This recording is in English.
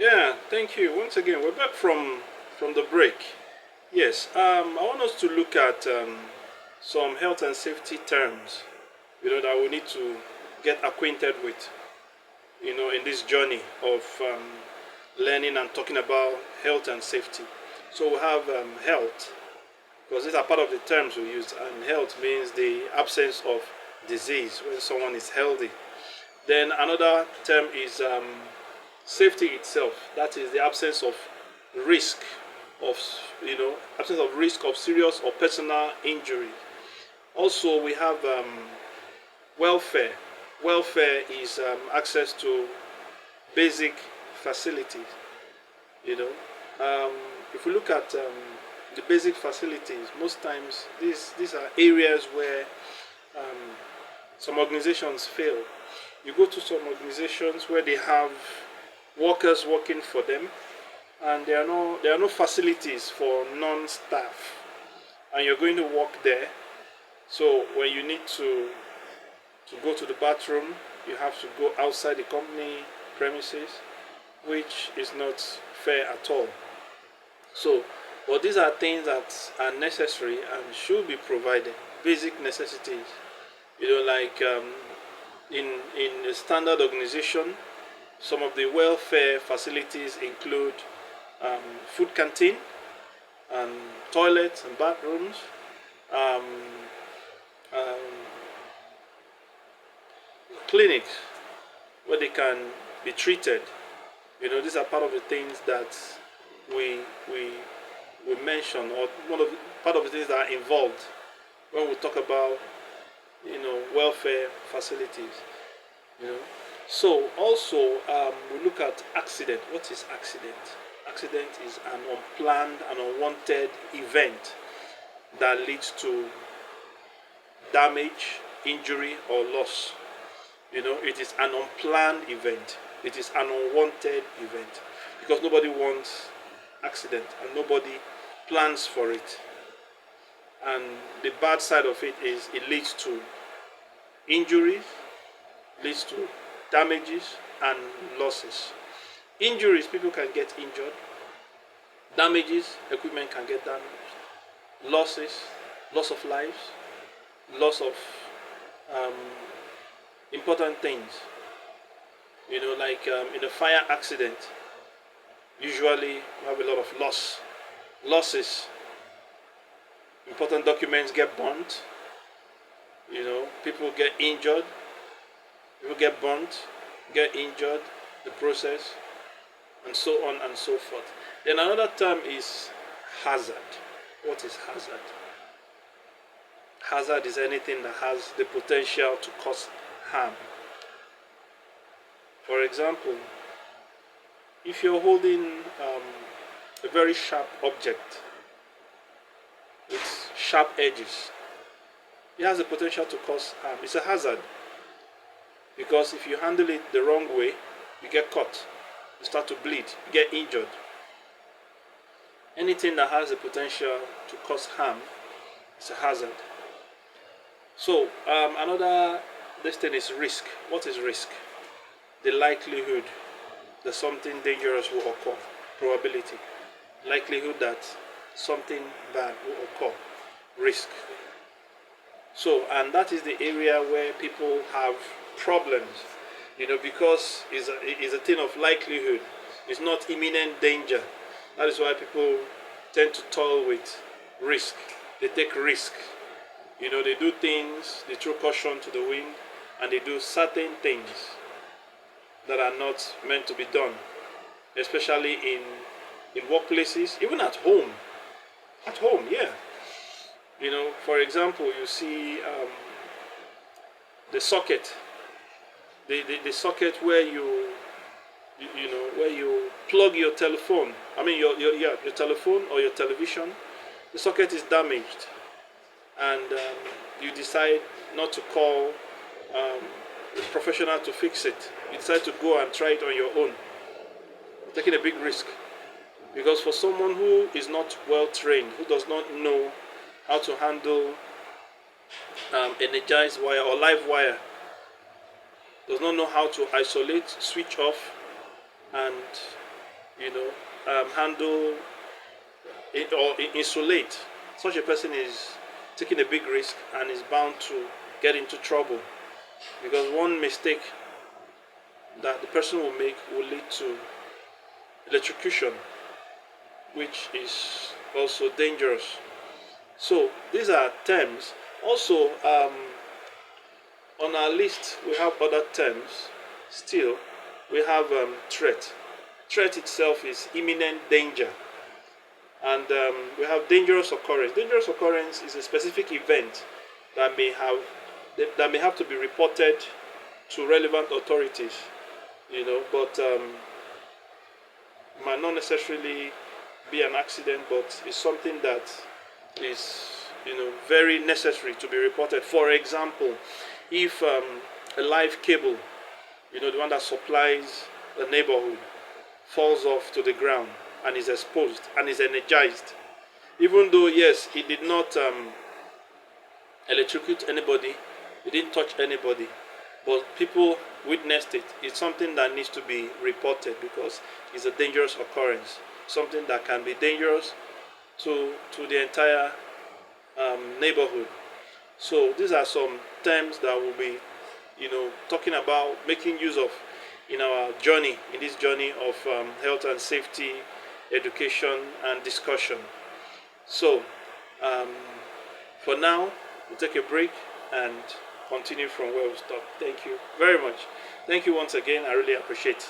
Yeah, thank you. Once again, we're back from the break. Yes, I want us to look at some health and safety terms, that we need to get acquainted with, in this journey of learning and talking about health and safety. So we have health, because these are part of the terms we use, and health means the absence of disease when someone is healthy. Then another term is safety itself. That is the absence of risk of absence of risk of serious or personal injury. Also, we have welfare. Welfare is access to basic facilities. You know, if we look at the basic facilities, most times these are areas where some organizations fail. You go to some organizations where they have workers working for them, and there are no facilities for non-staff, and you're going to work there. So when you need to go to the bathroom, you have to go outside the company premises, which is not fair at all. So, but these are things that are necessary and should be provided, basic necessities. Like in a standard organization, some of the welfare facilities include food canteen and toilets and bathrooms, um, um, clinics where they can be treated. These are part of the things that we we we mention, or part of the things that are involved when we talk about welfare facilities. You know. So also we look at accident. What is accident? Accident is an unplanned and unwanted event that leads to damage, injury, or loss. It is an unplanned event. It is an unwanted event because nobody wants accident and nobody plans for it. And the bad side of it is it leads to injuries, leads to damages and losses. Injuries, people can get injured. Damages, equipment can get damaged. Losses, loss of lives, loss of um, important things. Like in a fire accident, usually you have a lot of losses. Important documents get burnt. People get injured. People get burnt, get injured, the process, and so on and so forth. Then another term is hazard. What is hazard? Hazard is anything that has the potential to cause harm. For example, if you're holding a very sharp object with sharp edges, it has the potential to cause harm. It's a hazard because if you handle it the wrong way, you get caught, you start to bleed, you get injured. Anything that has the potential to cause harm is a hazard. So another this thing is risk. What is risk? The likelihood that something dangerous will occur. Probability. Likelihood that something bad will occur. Risk. So, and that is the area where people have problems, because it's a thing of likelihood. It's not imminent danger. That is why people tend to toil with risk. They take risk. They do things, they throw caution to the wind, and they do certain things that are not meant to be done, especially in workplaces, even at home. At home, yeah. For example, you see the socket, the socket where where you plug your telephone. I mean your telephone or your television. The socket is damaged, and you decide not to call a professional to fix it. You decide to go and try it on your own, taking a big risk. Because for someone who is not well trained, who does not know how to handle energized wire or live wire, does not know how to isolate, switch off, and handle it or insulate. Such a person is taking a big risk and is bound to get into trouble, because one mistake that the person will make will lead to electrocution, which is also dangerous. So these are terms. Also, on our list we have other terms. Still, we have threat. Threat itself is imminent danger. And we have dangerous occurrence. Dangerous occurrence is a specific event that may have to be reported to relevant authorities, but might not necessarily be an accident, but it's something that is very necessary to be reported. For example, if a live cable, the one that supplies the neighborhood, falls off to the ground and is exposed and is energized, even though yes, it did not electrocute anybody, it didn't touch anybody, but people witnessed it. It's something that needs to be reported because it's a dangerous occurrence, something that can be dangerous to the entire neighborhood. So these are some terms that we'll be talking about, making use of in this journey of health and safety education and discussion. So um, for now, we'll take a break and continue from where we stopped. Thank you very much. Thank you once again. I really appreciate it.